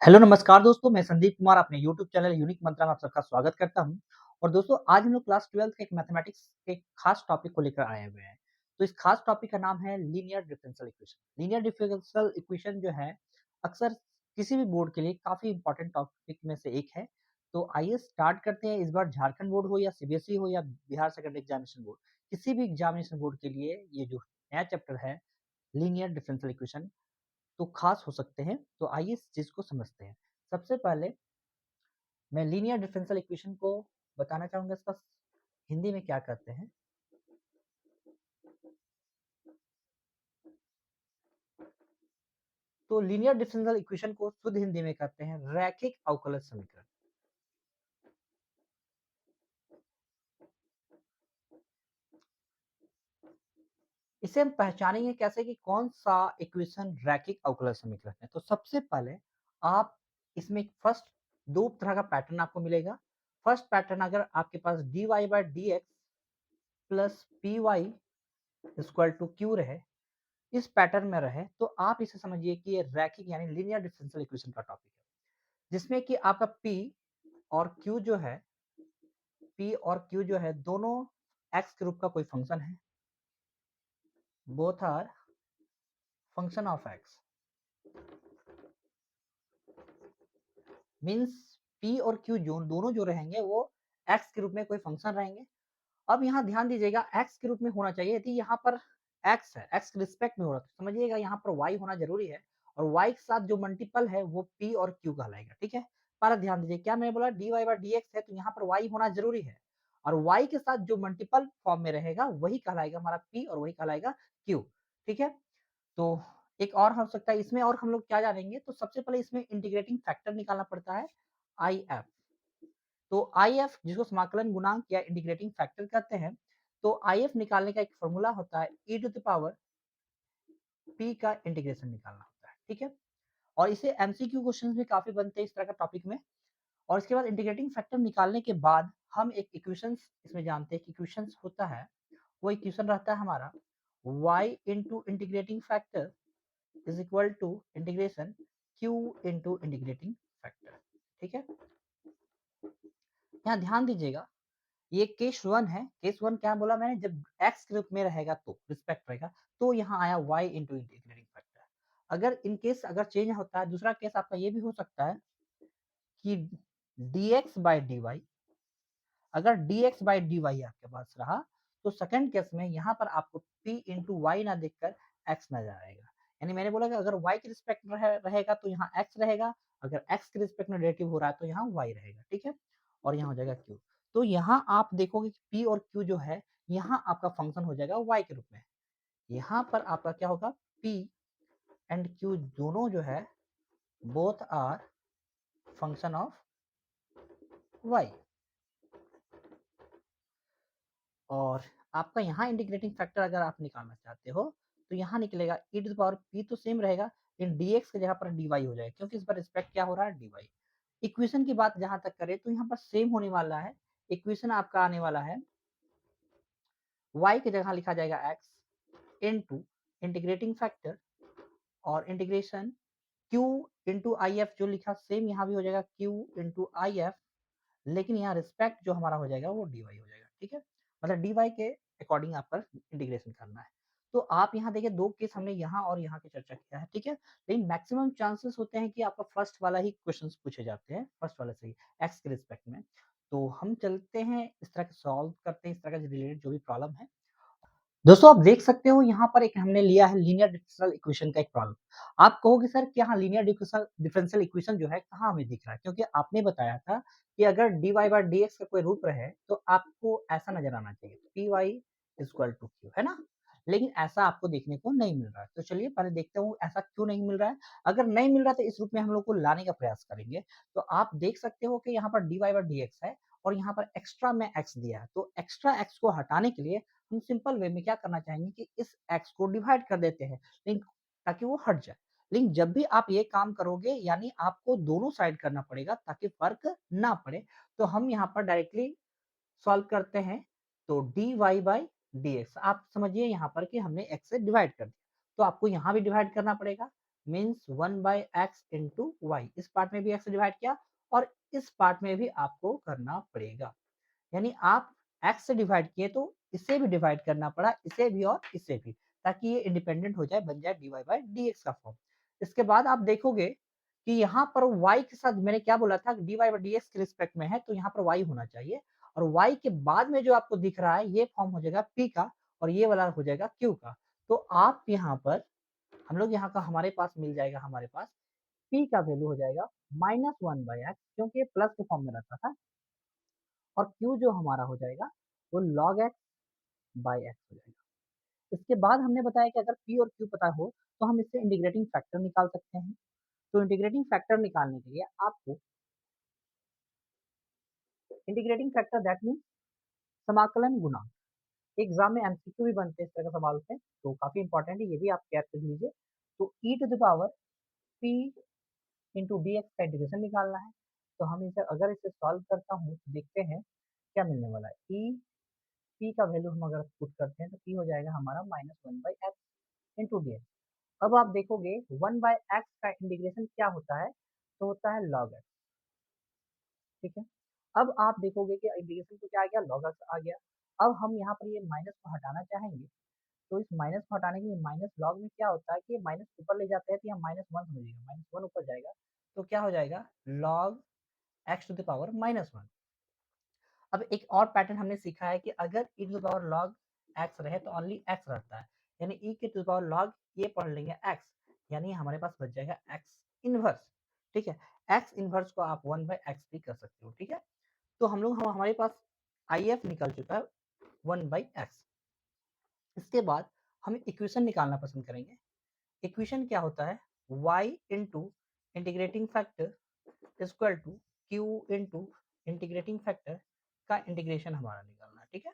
Hello नमस्कार दोस्तों, मैं संदीप कुमार अपने यूट्यूब चैनल यूनिक मंत्रा में आप सबका स्वागत करता हूं। और दोस्तों आज हम लोग क्लास 12th के एक मैथमेटिक्स के खास टॉपिक को लेकर आए हुए हैं। तो इस खास टॉपिक का नाम है linear differential equation. Linear differential equation जो है अक्सर किसी भी बोर्ड के लिए काफी इंपॉर्टेंट टॉपिक में से एक है। तो आइए स्टार्ट करते हैं। इस बार झारखंड बोर्ड हो या सीबीएसई हो या बिहार सेकेंडरी एग्जामिनेशन बोर्ड, किसी भी एग्जामिनेशन बोर्ड के लिए ये जो नया चैप्टर है लीनियर डिफरेंशियल इक्वेशन तो खास हो सकते हैं। तो आइए इस चीज को समझते हैं। सबसे पहले मैं लीनियर डिफरेंशियल इक्वेशन को बताना चाहूंगा, इसका हिंदी में क्या कहते हैं। तो लीनियर डिफरेंशियल इक्वेशन को शुद्ध हिंदी में कहते हैं रैखिक अवकलज समीकरण। इसे हम पहचानेंगे कैसे कि कौन सा इक्वेशन रैखिक अवकलज समीकरण है। तो सबसे पहले आप इसमें फर्स्ट दो तरह का पैटर्न आपको मिलेगा। फर्स्ट पैटर्न, अगर आपके पास dy by d x plus p y equal to q रहे, इस पैटर्न में रहे, तो आप इसे समझिए कि ये रैखिक यानी लीनियर डिफरेंशियल इक्वेशन का टॉपिक है, जिसमें कि आपका P और Q जो है, P और Q जो है दोनों x के रूप का कोई फंक्शन है। Both are function of x means P और Q जो दोनों जो रहेंगे वो x के रूप में कोई फंक्शन रहेंगे। अब यहाँ ध्यान दीजिएगा, x के रूप में होना चाहिए यदि यहाँ पर x है, x के रिस्पेक्ट में हो रहा है, तो समझिएगा यहाँ पर y होना जरूरी है और y के साथ जो मल्टीपल है वो p और q कहलाएगा। ठीक है, पर ध्यान दीजिए क्या मैंने बोला, dy बाई dx है तो यहाँ पर y होना जरूरी है और y के साथ जो मल्टीपल फॉर्म में रहेगा वही कहलाएगा हमारा p और वही कहलाएगा q। ठीक है, तो एक और हो सकता है इसमें, और हम लोग क्या जानेंगे, तो सबसे पहले इसमें इंटीग्रेटिंग फैक्टर निकालना पड़ता है IF। तो IF जिसको समाकलन गुणांक या इंटीग्रेटिंग फैक्टर कहते हैं, तो IF निकालने का एक फॉर्मूला होता है e to the power p का इंटीग्रेशन निकालना होता है। ठीक है, और इसे एमसीक्यू क्वेश्चंस भी काफी बनते हैं इस तरह का टॉपिक में। और इसके बाद इंटीग्रेटिंग फैक्टर निकालने के बाद हम एक इक्वेशंस इसमें जानते हैं कि इक्वेशंस होता है, वो इक्वेशन रहता है हमारा y into integrating factor is equal to integration q into integrating factor. ठीक है, यहाँ ध्यान दीजिएगा, ये केस वन है। केस वन क्या बोला मैंने, जब x के रूप में रहेगा तो रिस्पेक्ट रहेगा, तो यहाँ आया y इंटू इंटीग्रेटिंग फैक्टर। अगर इन केस अगर चेंज होता है, दूसरा केस आपका ये भी हो सकता है कि dx बाई dy, अगर dx बाई dy आपके पास रहा तो सेकंड केस में यहाँ पर आपको p इंटू वाई ना देखकर x नजर आएगा। यानी मैंने बोला कि अगर y के रिस्पेक्ट रहेगा तो यहाँ x रहेगा, अगर x के रिस्पेक्ट में डेरिवेटिव हो रहा है तो यहाँ y रहेगा। ठीक है, और यहाँ हो जाएगा q। तो यहाँ आप देखोगे कि p और q जो है यहाँ आपका फंक्शन हो जाएगा y के रूप में। यहाँ पर आपका क्या होगा, p एंड q दोनों जो है both are function of y। और आपका यहाँ इंटीग्रेटिंग फैक्टर अगर आप निकालना चाहते हो तो यहाँ निकलेगा e to the power p तो सेम रहेगा, इन dx की जगह पर dy हो जाएगा क्योंकि इस पर रिस्पेक्ट क्या हो रहा है, dy। इक्वेशन की बात जहां तक करें तो यहाँ पर सेम होने वाला है। इक्वेशन आपका आने वाला है y की जगह लिखा जाएगा x इनटू इंटीग्रेटिंग फैक्टर और integration q into I F, जो लिखा सेम यहाँ भी हो जाएगा q इंटू आई एफ, लेकिन यहाँ रिस्पेक्ट जो हमारा हो जाएगा वो dy हो जाएगा। ठीक है, मतलब dy के अकॉर्डिंग आपका इंटीग्रेशन करना है। तो आप यहाँ देखिए दो केस हमने यहाँ और यहाँ की चर्चा किया है। ठीक है, लेकिन मैक्सिमम चांसेस होते हैं कि आपका फर्स्ट वाला ही क्वेश्चंस पूछे जाते हैं, फर्स्ट वाले से ही x के रिस्पेक्ट में। तो हम चलते हैं इस तरह के सॉल्व करते हैं, इस तरह का रिलेटेड जो भी प्रॉब्लम है। दोस्तों आप देख सकते हो यहाँ पर एक हमने लिया है लीनियर डिफरेंशियल इक्वेशन का एक प्रॉब्लम। आप कहोगे सर कि यहाँ लीनियर डिफरेंशियल इक्वेशन जो है कहाँ हमें दिख रहा है, क्योंकि आपने बताया था कि अगर dy बाई dx का कोई रूप रहे तो आपको ऐसा नजर आना चाहिए, py इक्वल टू q, है ना। लेकिन ऐसा आपको देखने को नहीं मिल रहा है। तो चलिए पहले देखते हूँ ऐसा क्यों नहीं मिल रहा है। अगर नहीं मिल रहा तो इस रूप में हम लोग को लाने का प्रयास करेंगे। तो आप देख सकते हो कि यहाँ पर dy बाई dx है और यहाँ पर एक्स्ट्रा में x दिया है। तो एक्स्ट्रा x को हटाने के लिए हम सिंपल वे में क्या करना चाहेंगे कि इस x को डिवाइड कर देते हैं, लेकिन ताकि वो हट जाए। लेकिन जब भी आप ये काम करोगे यानी आपको दोनों साइड करना पड़ेगा ताकि फर्क ना पड़े। तो हम यहाँ पर डायरेक्टली सॉल्व करते हैं। तो dy बाई dx आप समझिए यहाँ पर कि हमने x से डिवाइड कर दिया, तो आपको यहाँ भी डिवाइड करना पड़ेगा। Means 1/x into y. इस पार्ट में भी x से डिवाइड किया और इस पार्ट में भी आपको करना पड़ेगा। यानी आप x से डिवाइड किए तो इसे भी डिवाइड करना पड़ा, इसे भी और इसे भी, ताकि ये इंडिपेंडेंट हो जाए, बन जाए dy/dx का फॉर्म। इसके बाद आप देखोगे कि यहाँ पर y के साथ मैंने क्या बोला था, dy/dx के रिस्पेक्ट में है तो यहाँ पर y होना चाहिए, और y के बाद में जो आपको दिख रहा है ये फॉर्म हो जाएगा p का और ये वाला हो जाएगा q का। तो आप यहाँ पर हम लोग यहाँ का हमारे पास मिल जाएगा, हमारे पास p का वैल्यू हो जाएगा -1/x, क्योंकि ये प्लस के फॉर्म में रखा था, और q जो हमारा हो जाएगा वो log x/x हो जाएगा। इसके बाद हमने बताया कि अगर p और q पता हो तो हम इससे इंटीग्रेटिंग फैक्टर निकाल सकते हैं। तो इंटीग्रेटिंग फैक्टर निकालने के लिए आपको इंटीग्रेटिंग फैक्टर दैट मीन्स समाकलन गुणांक। एग्जाम में एमसीक्यू भी बनते हैं इस तरह का सवाल से, तो काफी इंपॉर्टेंट है, ये भी आप याद कर लीजिए। तो e to the power p into d x का इंटीग्रेशन निकालना है। तो हम इसे अगर इसे सॉल्व करता हूँ तो देखते हैं क्या मिलने वाला है। ई पी का वैल्यू हम अगर पुट करते हैं तो पी हो जाएगा हमारा -1/x इंटू डी एक्स। अब आप देखोगे 1/x का इंटीग्रेशन क्या होता है, तो होता है log x। ठीक है, अब आप देखोगे कि इंटीग्रेशन को क्या आ गया, log x आ गया। अब हम यहाँ पर ये माइनस को हटाना चाहेंगे, तो इस माइनस को हटाने के लिए माइनस लॉग में क्या होता है कि माइनस ऊपर ले जाते हैं तो यहाँ -1 समझिएगा, -1 ऊपर जाएगा तो क्या हो जाएगा log x to the power -1। अब एक और पैटर्न हमने सीखा है कि अगर e to the power log x रहे तो ओनली x रहता है, यानी e के टू द पावर log ये पढ़ लेंगे x, यानी हमारे पास बच जाएगा x इनवर्स। ठीक है, x इनवर्स को आप 1/x भी कर सकते हो। ठीक है, तो हम हमारे पास IF निकल चुका है 1/x। इसके बाद हम इक्वेशन निकालना पसंद करेंगे। इक्वेशन क्या होता है, y into integrating factor equal to q into integrating factor का इंटीग्रेशन हमारा निकालना है। ठीक है,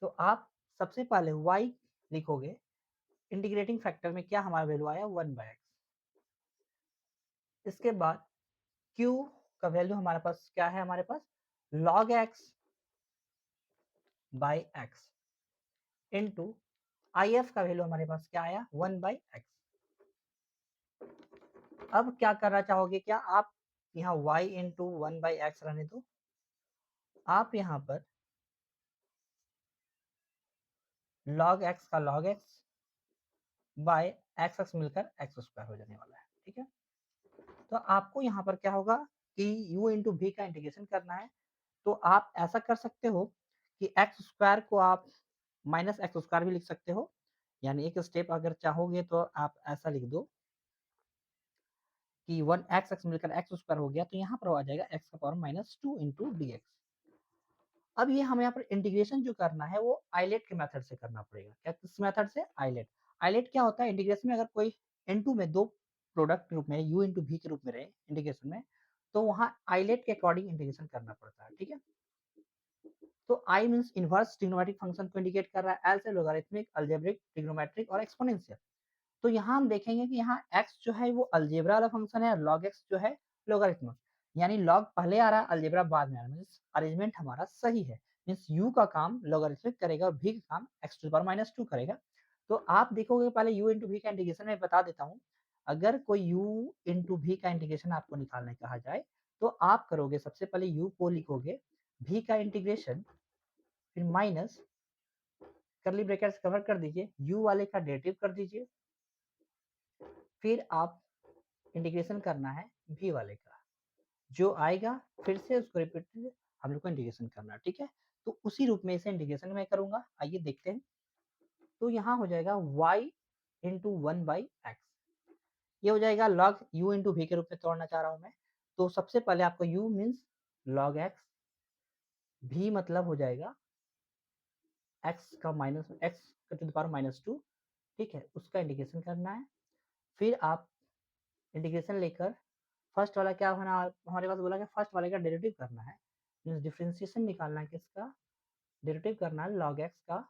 तो आप सबसे पहले y लिखोगे, इंटीग्रेटिंग फैक्टर में क्या हमारा वैल्यू आया 1/x। इसके बाद q का वैल्यू हमारे पास क्या है, हमारे पास log x by x into if का वैल्यू हमारे पास क्या आया 1/x। अब क्या करना चाहोगे, क्या आप यहाँ y इंटू 1/x रहने दो, आप यहाँ पर log x का log x बाय x मिलकर x स्क्वायर हो जाने वाला है। ठीक है, तो आपको यहाँ पर क्या होगा कि u इंटू v का इंटीग्रेशन करना है। तो आप ऐसा कर सकते हो कि x स्क्वायर को आप माइनस एक्स स्क्वायर भी लिख सकते हो, यानी एक स्टेप अगर चाहोगे तो आप ऐसा लिख दो कि 1x मिलकर x स्क्वायर हो गया, तो यहाँ पर आ जाएगा x का पावर -2 इंटू डी एक्स। अब ये हमें यहाँ पर इंटीग्रेशन जो करना है वो आइलेट के मेथड से करना पड़ेगा। क्या, किस मेथड से, आइलेट। आइलेट क्या होता है, इंटीग्रेशन में अगर कोई n2 में दो प्रोडक्ट के रूप में u इंटू वी के रूप में रहे इंटीग्रेशन में, तो वहाँ आइलेट के अकॉर्डिंग इंटीग्रेशन करना पड़ता है। ठीक है, तो I means inverse trigonometric function को इंडिकेट कर रहा है, एल से लोगारिथमिक, अलजेब्रिक, ट्रिग्नोमेट्रिक और एक्सपोनेंशियल। तो यहाँ हम देखेंगे कि यहाँ x जो है वो अलजेब्रा वाला फंक्शन है, log x जो है लोगारिथमिक, यानी log पहले आ रहा है, अलजेब्रा बाद में आ रहा है, मींस अरेंजमेंट हमारा सही है। मींस u का काम लोगारिथमिक करेगा और v का काम x टू द पावर -2 करेगा। तो आप देखोगे, पहले u इंटू वी का इंटीग्रेशन मैं बता देता हूँ। अगर कोई u इंटू वी का इंटीग्रेशन आपको निकालने कहा जाए तो आप करोगे, सबसे पहले u को लिखोगे, v का इंटीग्रेशन, फिर माइनस करली ब्रैकेट्स कवर कर दीजिए, u वाले का डेरिवेटिव कर दीजिए, फिर आप इंटीग्रेशन करना है v वाले का, जो आएगा फिर से उसको रिपीट हम लोग को इंटीग्रेशन करना है। ठीक है, तो उसी रूप में इसे इंटीग्रेशन मैं करूंगा, आइए देखते हैं। तो यहाँ हो जाएगा y इंटू 1/x, ये हो जाएगा log u इंटू वी के रूप में तोड़ना चाह रहा हूँ मैं। तो सबसे पहले आपको u means log x, v मतलब हो जाएगा x का minus x to the power -2। ठीक है, उसका इंटीग्रेशन करना है। फिर आप इंटीग्रेशन लेकर फर्स्ट वाला क्या होना, हमारे पास बोला कि फर्स्ट वाले का डेरिवेटिव करना है, मींस डिफरेंशिएशन निकालना है, किसका, डेरिवेटिव करना है log x का।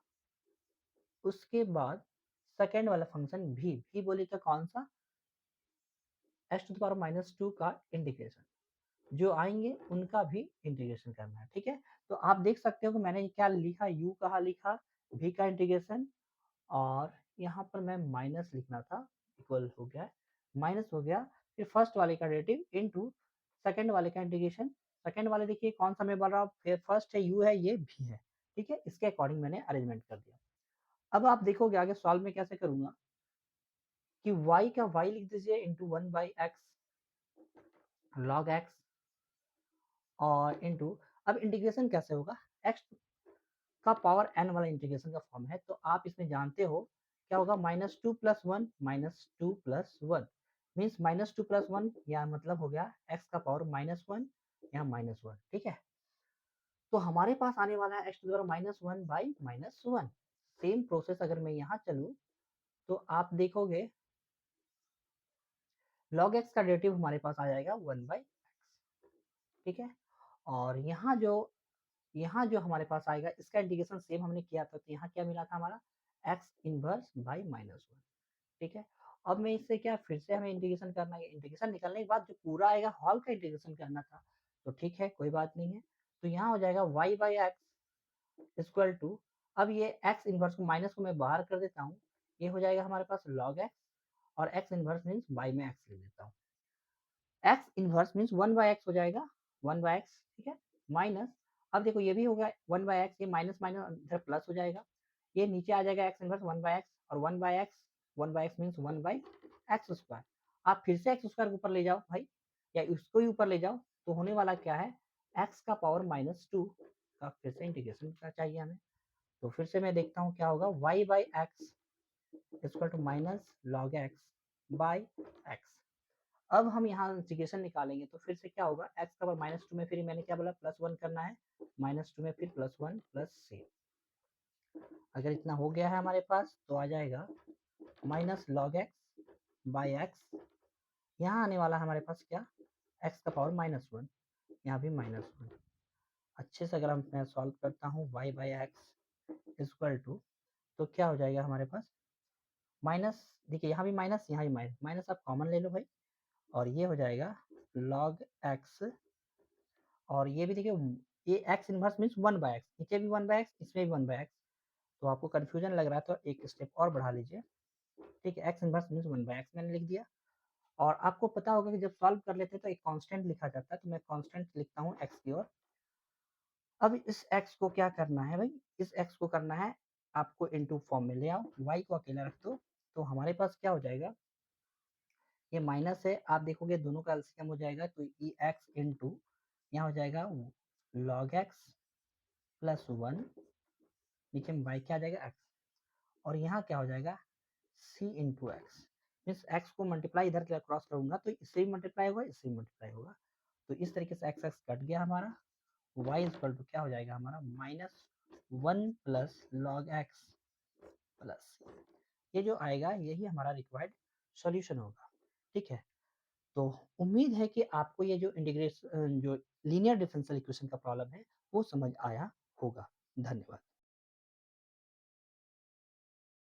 उसके बाद सेकेंड वाला फंक्शन भी बोले तो कौन सा, x टू द पावर -2 का इंटीग्रेशन, जो आएंगे उनका भी इंटीग्रेशन करना है। ठीक है, तो आप देख सकते हो कि मैंने क्या लिखा, u कहाँ लिखा, v का इंटीग्रेशन, और यहाँ पर मैं माइनस लिखना था इक्वल हो गया, माइनस हो गया, फिर फर्स्ट वाले का डेरिवेटिव इनटू सेकंड वाले का इंटीग्रेशन। सेकंड वाले देखिए कौन सा मैं बोल रहा हूँ, फिर फर्स्ट है u है, ये v है, ठीक है, इसके अकॉर्डिंग मैंने अरेंजमेंट कर दिया। अब आप देखोगे आगे सॉल्व में कैसे करूंगा कि y का y लिख दीजिए इंटू 1/x log x और इंटू, अब इंटीग्रेशन कैसे होगा, x का पावर n वाला इंटीग्रेशन का फॉर्म है, तो आप इसमें जानते हो क्या होगा, -2 + 1 -2 + 1 मीन्स -2 + 1 या मतलब हो गया x का पावर -1 या -1, ठीक है। तो हमारे पास आने वाला है x to the power -1/-1। Same process अगर मैं यहाँ चलूँ तो आप देखोगे log x का डेरिवेटिव हमारे पास आ जाएगा 1/x, ठीक है। और यहाँ जो हमारे पास आएगा इसका इंटीग्रेशन सेम हमने किया था, तो यहाँ क्या मिला था हमारा x इनवर्स बाई -1, ठीक है। अब मैं इससे क्या फिर से हमें इंटीग्रेशन करना है, इंटीग्रेशन निकलने के बाद जो पूरा आएगा हॉल का इंटीग्रेशन करना था, तो ठीक है कोई बात नहीं है। तो यहाँ हो जाएगा y/x इक्वल टू, अब ये x इनवर्स को माइनस को मैं बाहर कर देता हूँ, ये हो जाएगा हमारे पास log x और x इनवर्स मीन्स y में x लिख देता हूँ। x इनवर्स मीन्स 1/x हो जाएगा, 1/x, ठीक है, माइनस, अब देखो ये भी होगा 1/x, ये माइनस माइनस इधर प्लस हो जाएगा, ये नीचे आ जाएगा x इनवर्स 1/x और 1/x मीन्स 1/x²। आप फिर से x² ऊपर ले जाओ भाई, या इसको ही ऊपर ले जाओ, तो होने वाला क्या है, x का पावर -2 का फिर से इंटीग्रेशन चाहिए हमें। तो फिर से मैं देखता हूँ क्या होगा, y/x equal to minus log x by x। अब हम यहाँ इंटीग्रेशन निकालेंगे तो फिर से क्या होगा, x का पावर -2 में फिर मैंने क्या बोला +1 करना है, -2 में फिर +1 +c। अगर इतना हो गया है हमारे पास तो आ जाएगा minus log x by x, यहाँ आने वाला है हमारे पास क्या, x का पावर -1, यहाँ भी -1। अच्छे से अगर मैं सॉल्व करता हूँ y/x इक्वल टू, तो क्या हो जाएगा हमारे पास, माइनस, देखिए यहाँ भी माइनस, यहाँ भी माइनस, माइनस आप कॉमन ले लो भाई, और ये हो जाएगा log x, और ये भी देखिए ये x इनवर्स मीन्स 1/x, नीचे भी 1/x, इसमें भी 1/x, तो आपको कंफ्यूजन लग रहा है तो एक स्टेप और बढ़ा लीजिए, ठीक है, x इनवर्स मीन्स 1/x मैंने लिख दिया। और आपको पता होगा कि जब सॉल्व कर लेते हैं तो एक कांस्टेंट लिखा जाता है, तो मैं कांस्टेंट लिखता हूँ x की ओर। अब इस x को क्या करना है भाई, इस x को करना है आपको इनटू फॉर्म में ले आओ, y को अकेला रख दो, तो हमारे पास क्या हो जाएगा, ये माइनस है, आप देखोगे दोनों का एलसीएम हो जाएगा, तो ये x इनटू यहाँ हो जाएगा log x प्लस 1, नीचे में y क्या आ जाएगा x, और यहाँ क्या हो जाएगा c into x, means x को मल्टीप्लाई इधर क्रॉस करूंगा तो इससे भी मल्टीप्लाई होगा, इससे भी मल्टीप्लाई होगा, तो इस तरीके से x x कट गया हमारा, y इक्वल टू क्या हो जाएगा हमारा -1 प्लस लॉग x प्लस, ये जो आएगा यही हमारा रिक्वायर्ड सॉल्यूशन होगा, ठीक है। तो उम्मीद है कि आपको ये जो इंटीग्रेशन जो लीनियर डिफरेंशियल इक्वेशन का प्रॉब्लम है वो समझ आया होगा। धन्यवाद।